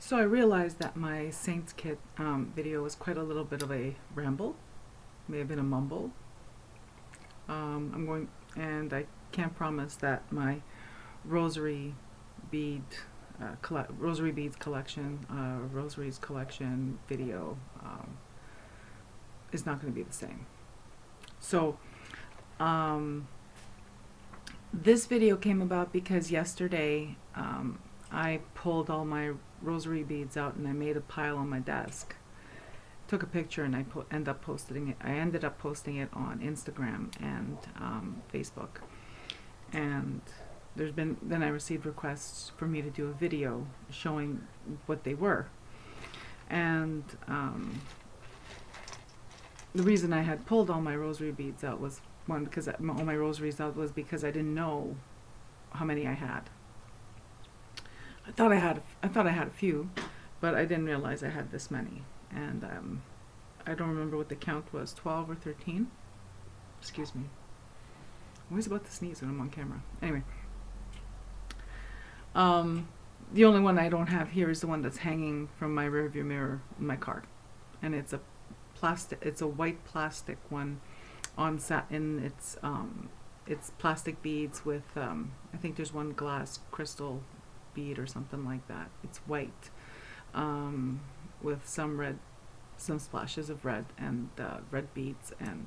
So I realized that my Saints Kit video was quite a little bit of a ramble, may have been a mumble. And I can't promise that my rosary bead, rosary beads collection, rosaries collection video is not going to be the same. So this video came about because yesterday I pulled all my rosary beads out and I made a pile on my desk. Took a picture and I ended up posting it on Instagram and Facebook. And then I received requests for me to do a video showing what they were. And the reason I had pulled all my rosary beads out was because I didn't know how many I had. I thought I had a few, but I didn't realize I had this many. And I don't remember what the count was, 12 or 13. Excuse me. I'm always about to sneeze when I'm on camera. Anyway, the only one I don't have here is the one that's hanging from my rearview mirror in my car, and it's a white plastic one on satin. It's plastic beads with I think there's one glass crystal bead or something like that. It's white with some splashes of red and red beads and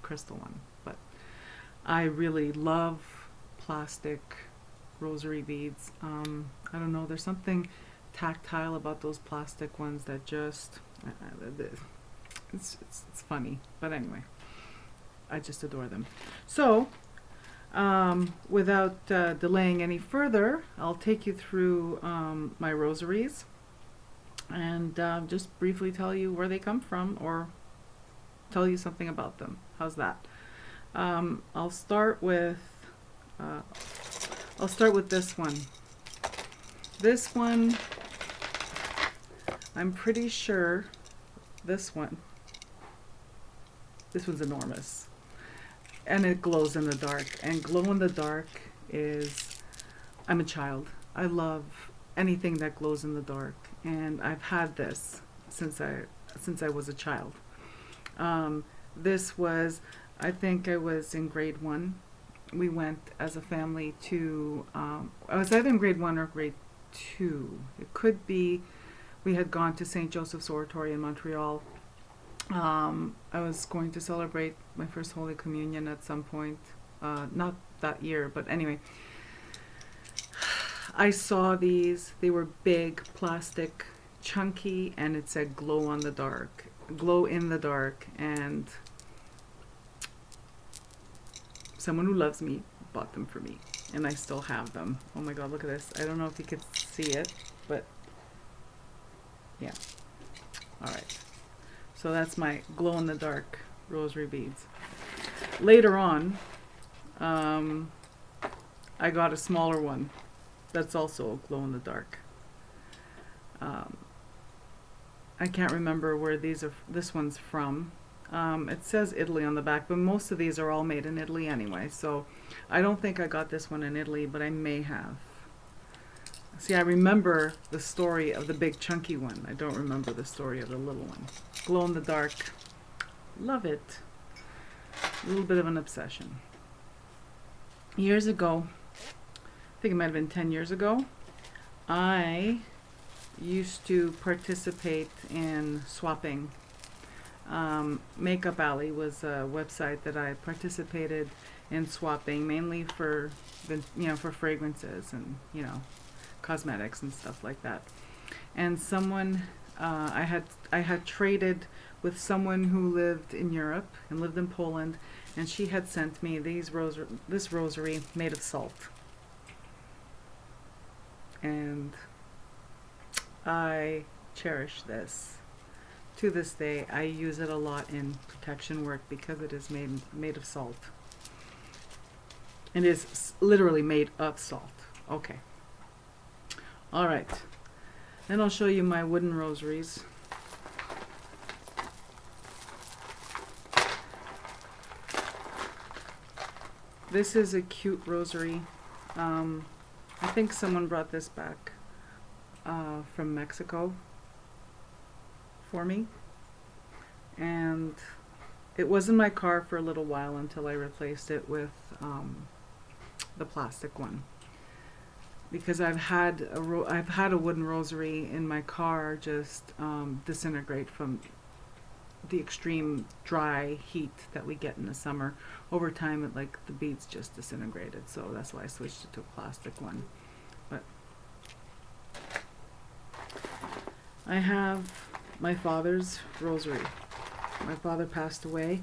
crystal one. But I really love plastic rosary beads. I don't know, there's something tactile about those plastic ones that just it's funny. But anyway, I just adore them. So without delaying any further, I'll take you through my rosaries and just briefly tell you where they come from, or tell you something about them. How's that? I'll start with this one. This one, I'm pretty sure this one's enormous. And it glows in the dark. And glow in the dark is, I'm a child. I love anything that glows in the dark. And I've had this since I was a child. This was, I think I was in grade 1. We went as a family to, I was either in grade 1 or grade 2. It could be, we had gone to St. Joseph's Oratory in Montreal. I was going to celebrate my first Holy Communion at some point, not that year, but anyway. I saw these. They were big, plastic, chunky, and it said glow in the dark, and someone who loves me bought them for me, and I still have them. Oh my God, look at this. I don't know if you could see it, but yeah. All right. So that's my glow-in-the-dark rosary beads. Later on, I got a smaller one that's also glow-in-the-dark. I can't remember where this one's from. It says Italy on the back, but most of these are all made in Italy anyway. So I don't think I got this one in Italy, but I may have. See, I remember the story of the big chunky one. I don't remember the story of the little one. Glow in the dark. Love it. A little bit of an obsession. Years ago, I think it might have been 10 years ago, I used to participate in swapping. Makeup Alley was a website that I participated in swapping, mainly for for fragrances and cosmetics and stuff like that. And someone I had traded with someone who lived in Europe and lived in Poland, and she had sent me this rosary made of salt. And I cherish this. To this day, I use it a lot in protection work because it is made of salt. It is literally made of salt. Okay. All right. Then I'll show you my wooden rosaries. This is a cute rosary. I think someone brought this back. from Mexico for me, and it was in my car for a little while until I replaced it with the plastic one, because I've had a wooden rosary in my car just disintegrate from the extreme dry heat that we get in the summer. Over time, the beads just disintegrated, so that's why I switched it to a plastic one. But I have my father's rosary. My father passed away.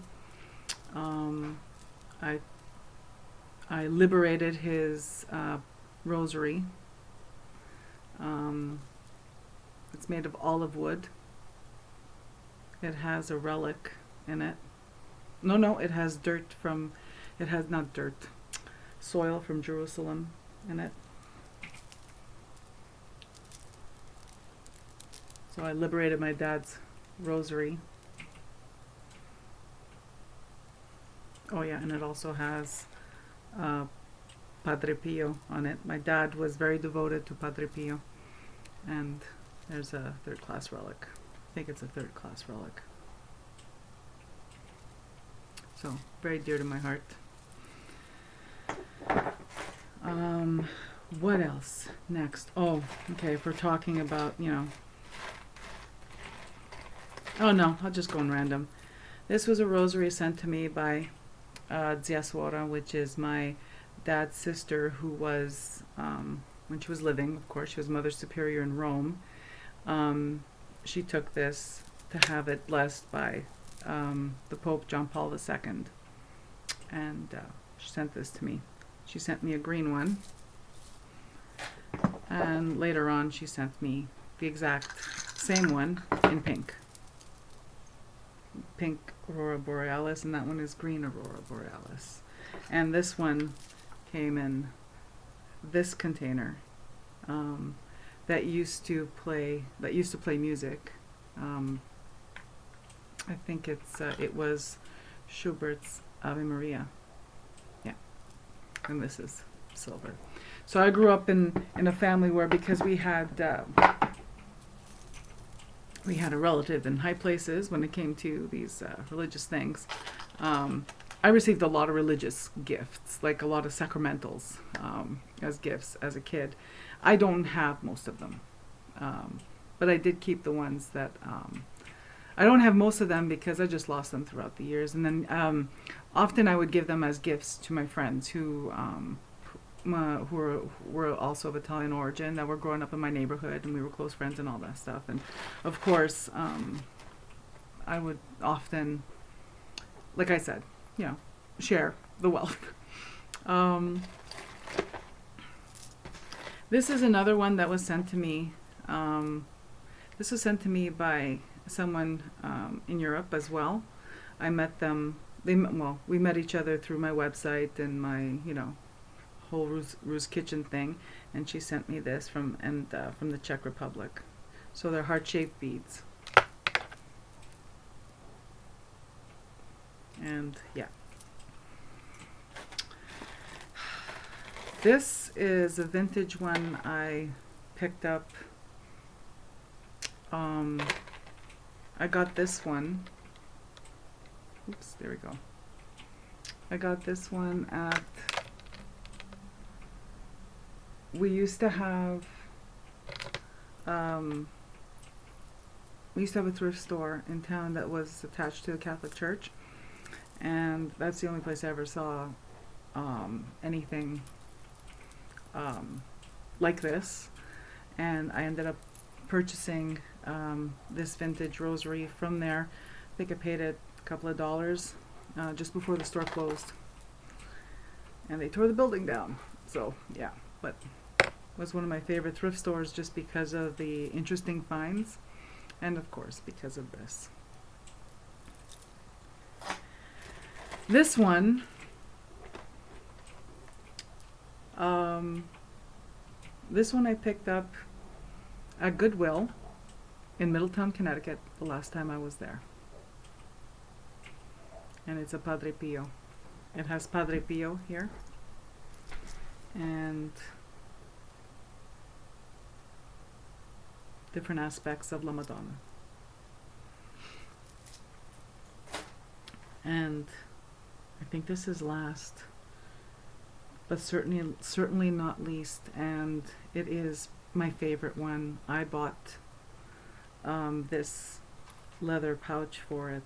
I liberated his rosary. It's made of olive wood. It has a relic in it. No, it has soil from Jerusalem in it. So I liberated my dad's rosary. Oh yeah, and it also has Padre Pio on it. My dad was very devoted to Padre Pio. And there's a third-class relic. I think it's a third-class relic. So, very dear to my heart. What else? Next. Oh, okay, if we're talking about, oh no, I'll just go in random. This was a rosary sent to me by Zia Suora, which is my dad's sister, who was, when she was living, of course, she was Mother Superior in Rome. She took this to have it blessed by the Pope John Paul II. And she sent this to me. She sent me a green one. And later on, she sent me the exact same one in pink. Pink Aurora Borealis, and that one is green Aurora Borealis. And this one came in this container that used to play music. I think it was Schubert's Ave Maria. Yeah, and this is silver. So I grew up in a family where, because we had a relative in high places when it came to these religious things. I received a lot of religious gifts, like a lot of sacramentals as gifts as a kid. I don't have most of them, but I did keep the ones that I don't have most of them because I just lost them throughout the years. And then often I would give them as gifts to my friends who were also of Italian origin, that were growing up in my neighborhood, and we were close friends and all that stuff. And of course, I would often, like I said, share the wealth. This is another one that was sent to me. This was sent to me by someone in Europe as well. I met them. We met each other through my website and my, whole Ru's Kitchen thing, and she sent me this from the Czech Republic. So they're heart-shaped beads. And yeah. This is a vintage one I picked up. I got this one. Oops, there we go. I got this one at, we used to have a thrift store in town that was attached to the Catholic Church, and that's the only place I ever saw anything like this. And I ended up purchasing this vintage rosary from there. I think I paid it a couple of dollars just before the store closed, and they tore the building down. So yeah, but it was one of my favorite thrift stores just because of the interesting finds, and of course because of this. This one, I picked up at Goodwill in Middletown, Connecticut, the last time I was there. And it's a Padre Pio. It has Padre Pio here. And different aspects of La Madonna. And I think this is last, but certainly not least, and it is my favorite one. I bought this leather pouch for it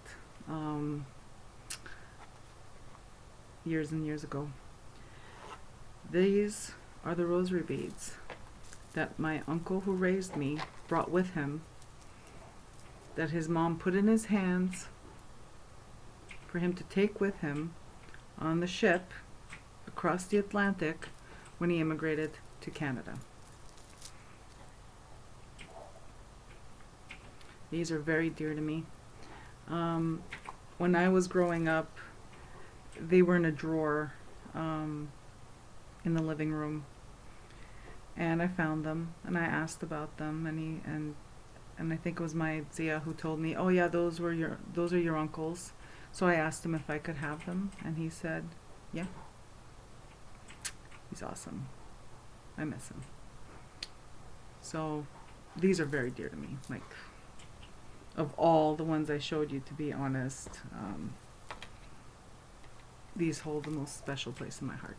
years and years ago. These are the rosary beads that my uncle who raised me brought with him, that his mom put in his hands for him to take with him on the ship across the Atlantic when he immigrated to Canada. These are very dear to me. When I was growing up, they were in a drawer in the living room, and I found them and I asked about them, and I think it was my Zia who told me, "Oh yeah, those are your uncle's." So I asked him if I could have them, and he said, "Yeah." He's awesome. I miss him. So these are very dear to me. Like, of all the ones I showed you, to be honest, these hold the most special place in my heart.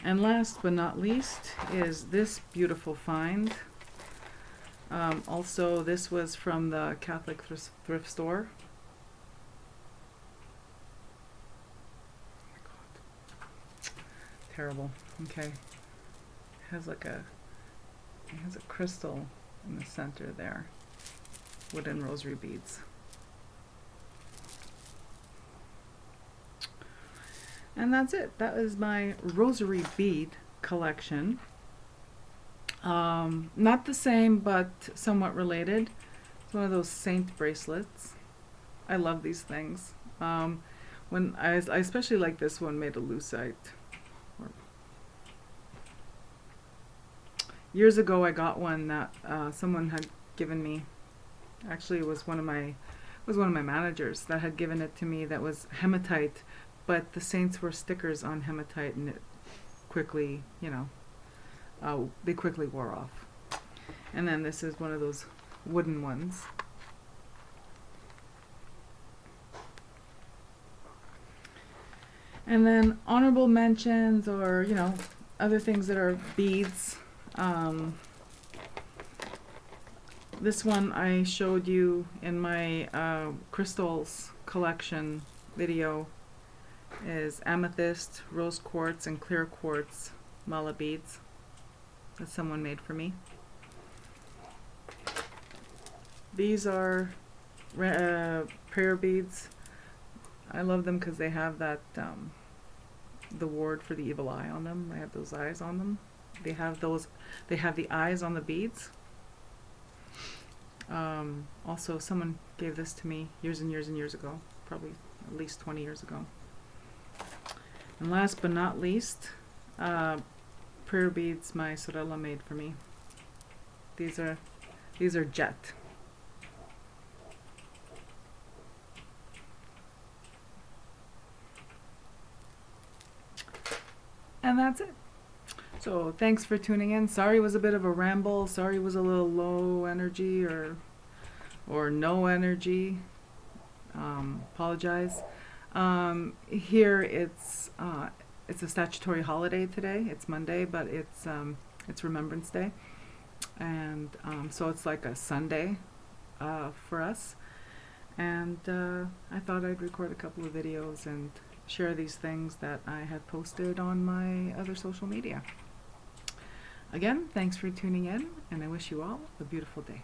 And last but not least is this beautiful find. Also, this was from the Catholic thrift store. Oh my God. Terrible. Okay. It has a crystal in the center there. Wooden rosary beads. And that's it. That is my rosary bead collection. Not the same, but somewhat related. It's one of those saint bracelets. I love these things. When I especially like this one made of lucite. Years ago, I got one that someone had given me. Actually, it was one of my managers that had given it to me. That was hematite, but the saints were stickers on hematite, and it quickly, they quickly wore off. And then this is one of those wooden ones. And then honorable mentions, or other things that are beads. This one I showed you in my crystals collection video is amethyst, rose quartz, and clear quartz mala beads that someone made for me. These are prayer beads. I love them because they have that the ward for the evil eye on them. They have those eyes on them. They have the eyes on the beads. Also, someone gave this to me years and years and years ago, probably at least 20 years ago. And last but not least, prayer beads my sorella made for me. These are jet. And that's it. So thanks for tuning in. Sorry it was a bit of a ramble. Sorry it was a little low energy or no energy. Apologize. Here it's a statutory holiday today. It's Monday, but it's Remembrance Day, and so it's like a Sunday for us. And I thought I'd record a couple of videos and share these things that I have posted on my other social media. Again, thanks for tuning in, and I wish you all a beautiful day.